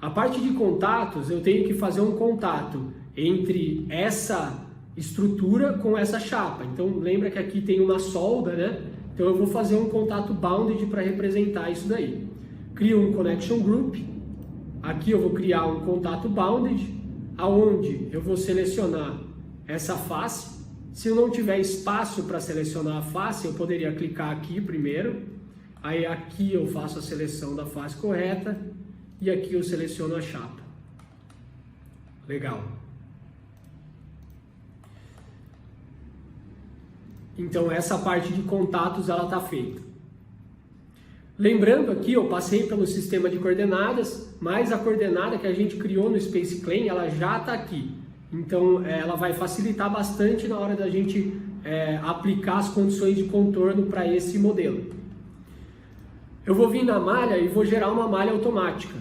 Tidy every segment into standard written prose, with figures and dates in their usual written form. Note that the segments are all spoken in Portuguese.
A parte de contatos, eu tenho que fazer um contato entre essa estrutura com essa chapa. Então lembra que aqui tem uma solda, né? Então eu vou fazer um contato bounded para representar isso daí. Crio um connection group. Aqui eu vou criar um contato bounded, aonde eu vou selecionar essa face. Se eu não tiver espaço para selecionar a face, eu poderia clicar aqui primeiro. Aí aqui eu faço a seleção da face correta e aqui eu seleciono a chapa. Legal. Então essa parte de contatos ela está feita. Lembrando aqui, eu passei pelo sistema de coordenadas, mas a coordenada que a gente criou no Space Claim, ela já está aqui. Então ela vai facilitar bastante na hora da gente aplicar as condições de contorno para esse modelo. Eu vou vir na malha e vou gerar uma malha automática.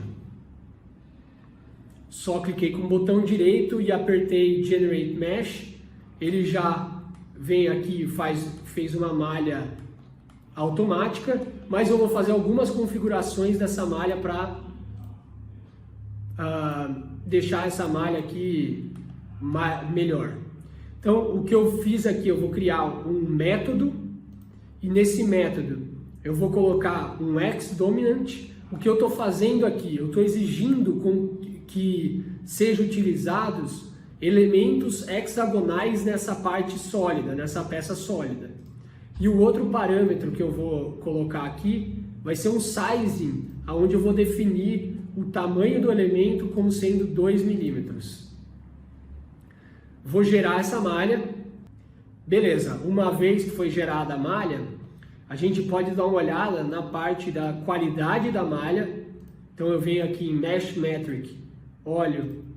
Só cliquei com o botão direito e apertei Generate Mesh. Ele já vem aqui e fez uma malha automática, mas eu vou fazer algumas configurações dessa malha para deixar essa malha aqui melhor. Então, o que eu fiz aqui, eu vou criar um método e nesse método eu vou colocar um X-Dominant. O que eu estou fazendo aqui? Eu estou exigindo que sejam utilizados elementos hexagonais nessa parte sólida, nessa peça sólida. E o outro parâmetro que eu vou colocar aqui vai ser um sizing, onde eu vou definir o tamanho do elemento como sendo 2 milímetros. Vou gerar essa malha. Beleza, uma vez que foi gerada a malha, a gente pode dar uma olhada na parte da qualidade da malha. Então eu venho aqui em Mesh Metric, olho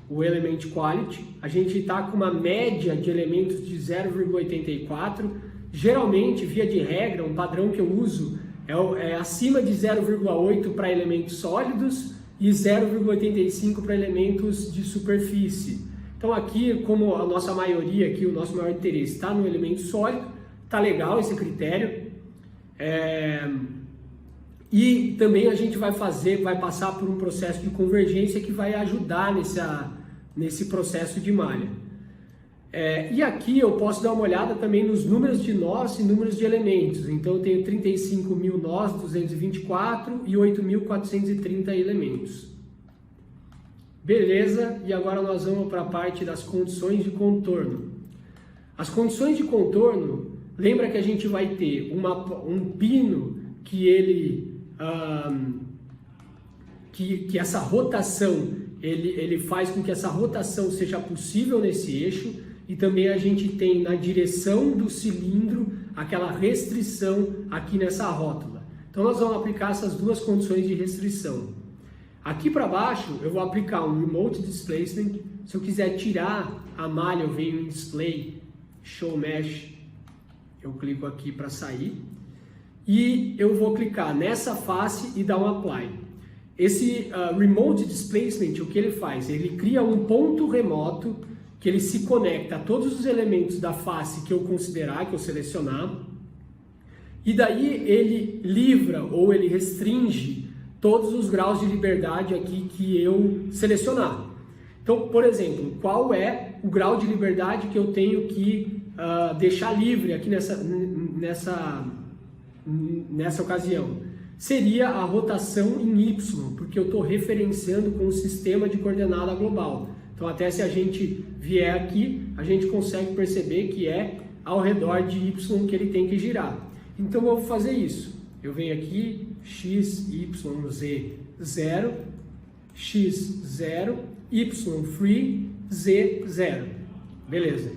o Element Quality. A gente está com uma média de elementos de 0,84. Geralmente, via de regra, um padrão que eu uso é acima de 0,8 para elementos sólidos e 0,85 para elementos de superfície. Então aqui, como a nossa maioria aqui, o nosso maior interesse está no elemento sólido, tá legal esse critério. E também a gente vai passar por um processo de convergência que vai ajudar nesse processo de malha. E aqui eu posso dar uma olhada também nos números de nós e números de elementos. Então eu tenho 35.000 nós, 224 e 8.430 elementos. Beleza, e agora nós vamos para a parte das condições de contorno. As condições de contorno, lembra que a gente vai ter um pino que ele que essa rotação, ele faz com que essa rotação seja possível nesse eixo, e também a gente tem na direção do cilindro aquela restrição aqui nessa rótula. Então nós vamos aplicar essas duas condições de restrição. Aqui para baixo eu vou aplicar um Remote Displacement. Se eu quiser tirar a malha, eu venho em Display, Show Mesh, eu clico aqui para sair. E eu vou clicar nessa face e dar um Apply. Esse Remote Displacement, o que ele faz? Ele cria um ponto remoto que ele se conecta a todos os elementos da face que eu considerar, que eu selecionar. E daí ele livra ou ele restringe todos os graus de liberdade aqui que eu selecionar. Então, por exemplo, qual é o grau de liberdade que eu tenho que deixar livre aqui nessa ocasião? Seria a rotação em Y, porque eu estou referenciando com o sistema de coordenada global. Então, até se a gente vier aqui, a gente consegue perceber que é ao redor de Y que ele tem que girar. Então, eu vou fazer isso. Eu venho aqui, X, Y, Z, 0, X, 0, Y, free, Z, 0. Beleza.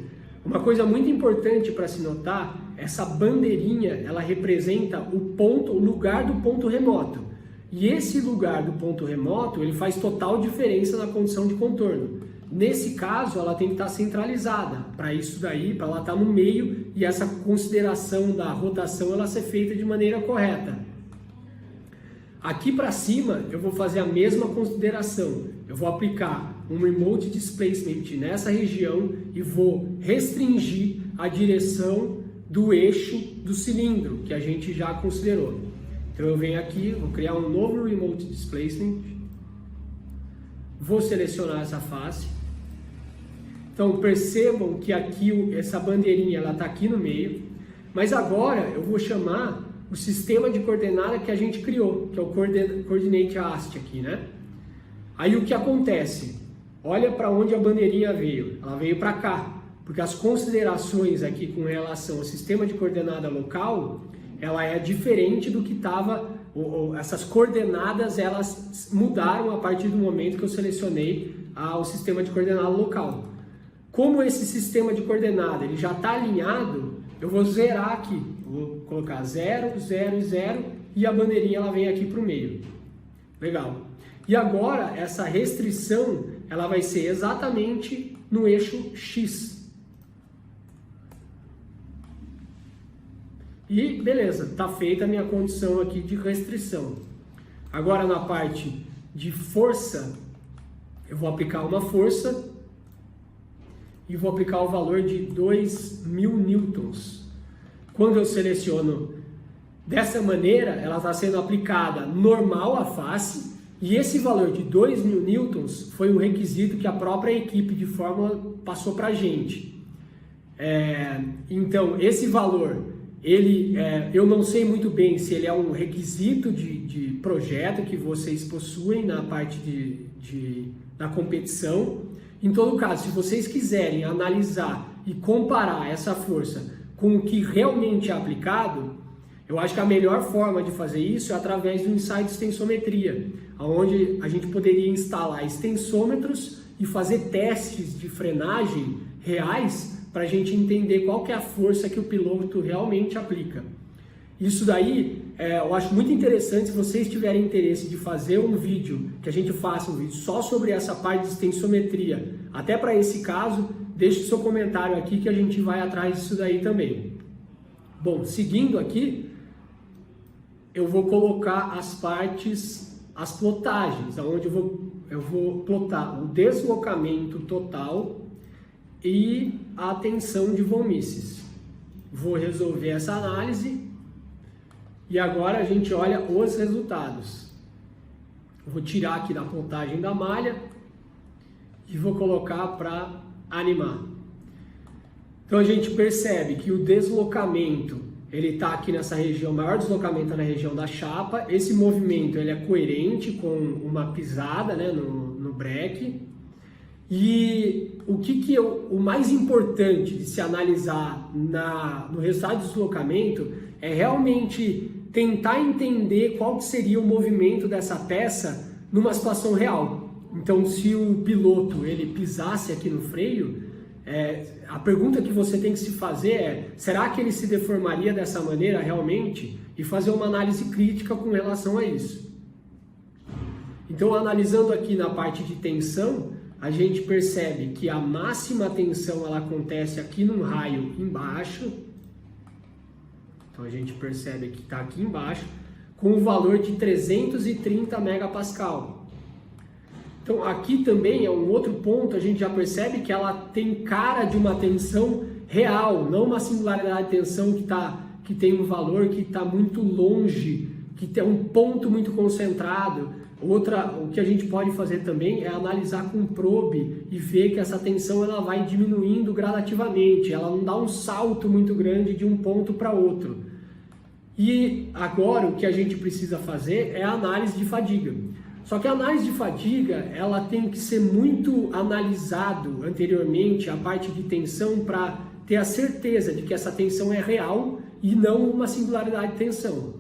Uma coisa muito importante para se notar, essa bandeirinha, ela representa o lugar do ponto remoto. E esse lugar do ponto remoto, ele faz total diferença na condição de contorno. Nesse caso, ela tem que estar centralizada. Para isso daí, para ela estar no meio e essa consideração da rotação ela ser feita de maneira correta. Aqui para cima, eu vou fazer a mesma consideração. Eu vou aplicar um Remote Displacement nessa região e vou restringir a direção do eixo do cilindro, que a gente já considerou. Então eu venho aqui, vou criar um novo Remote Displacement, vou selecionar essa face. Então percebam que aqui essa bandeirinha ela está aqui no meio, mas agora eu vou chamar o sistema de coordenada que a gente criou, que é o Coordinate Ast aqui, né? Aí o que acontece? Olha para onde a bandeirinha veio, ela veio para cá, porque as considerações aqui com relação ao sistema de coordenada local, ela é diferente do que estava, essas coordenadas elas mudaram a partir do momento que eu selecionei o sistema de coordenada local. Como esse sistema de coordenada ele já está alinhado, eu vou zerar aqui, vou colocar 0, 0 e 0 e a bandeirinha ela vem aqui para o meio. Legal. E agora essa restrição ela vai ser exatamente no eixo X. E beleza, está feita a minha condição aqui de restrição. Agora na parte de força, eu vou aplicar uma força e vou aplicar o valor de 2.000 newtons. Quando eu seleciono dessa maneira, ela está sendo aplicada normal à face, e esse valor de 2.000 newtons foi um requisito que a própria equipe de Fórmula passou para a gente. Então, esse valor, eu não sei muito bem se ele é um requisito de projeto que vocês possuem na parte da competição. Em todo caso, se vocês quiserem analisar e comparar essa força com o que realmente é aplicado, eu acho que a melhor forma de fazer isso é através do ensaio de extensometria, onde a gente poderia instalar extensômetros e fazer testes de frenagem reais para a gente entender qual que é a força que o piloto realmente aplica. Isso daí eu acho muito interessante. Se vocês tiverem interesse de fazer um vídeo, que a gente faça um vídeo só sobre essa parte de extensometria, até para esse caso, deixe seu comentário aqui que a gente vai atrás disso daí também. Bom, seguindo aqui, eu vou colocar as partes, as plotagens, onde eu vou plotar o deslocamento total e a tensão de von Mises. Vou resolver essa análise. E agora a gente olha os resultados. Eu vou tirar aqui da plotagem da malha e vou colocar para animar. Então a gente percebe que o deslocamento, ele está aqui nessa região, o maior deslocamento é na região da chapa. Esse movimento ele é coerente com uma pisada, né, no breque. E o mais importante de se analisar no resultado do deslocamento é realmente tentar entender qual que seria o movimento dessa peça numa situação real. Então, se o piloto ele pisasse aqui no freio, a pergunta que você tem que se fazer é: será que ele se deformaria dessa maneira realmente? E fazer uma análise crítica com relação a isso. Então, analisando aqui na parte de tensão, a gente percebe que a máxima tensão ela acontece aqui num raio embaixo. Então a gente percebe que está aqui embaixo, com o valor de 330 megapascal. Então aqui também é um outro ponto, a gente já percebe que ela tem cara de uma tensão real, não uma singularidade de tensão que tem um valor que está muito longe, que tem um ponto muito concentrado. O que a gente pode fazer também é analisar com probe e ver que essa tensão ela vai diminuindo gradativamente, ela não dá um salto muito grande de um ponto para outro. E agora o que a gente precisa fazer é a análise de fadiga. Só que a análise de fadiga ela tem que ser muito analisado anteriormente a parte de tensão para ter a certeza de que essa tensão é real e não uma singularidade de tensão.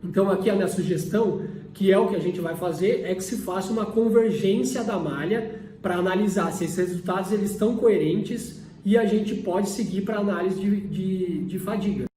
Então aqui a minha sugestão, que é o que a gente vai fazer, é que se faça uma convergência da malha para analisar se esses resultados eles estão coerentes e a gente pode seguir para análise de fadiga.